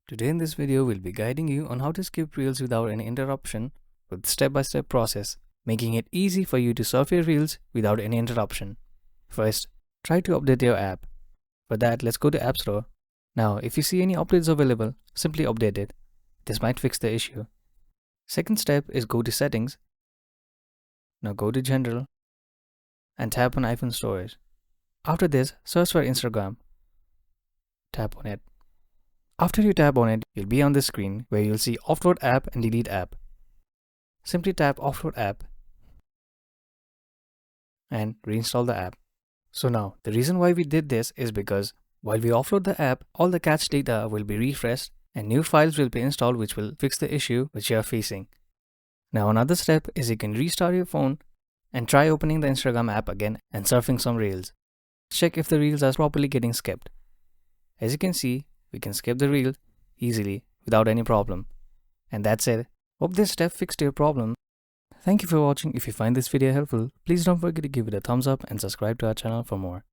Today in this video, we'll be guiding you on how to skip reels without any interruption with step-by-step process, making it easy for you to surf your reels without any interruption. First, try to update your app. For that, let's go to App Store. Now, if you see any updates available, simply update it. This might fix the issue. Second step is go to Settings. Now go to General and tap on iPhone Storage. After this, search for Instagram. Tap on it. After you tap on it, you'll be on this screen where you'll see Offload App and Delete App. Simply tap Offload App and reinstall the app. So now, the reason why we did this is because while we offload the app, all the cached data will be refreshed and new files will be installed which will fix the issue which you are facing. Now another step is you can restart your phone and try opening the Instagram app again and surfing some reels. Check if the reels are properly getting skipped. As you can see, we can skip the reel easily without any problem. And that's it. Hope this step fixed your problem. Thank you for watching. If you find this video helpful, please don't forget to give it a thumbs up and subscribe to our channel for more.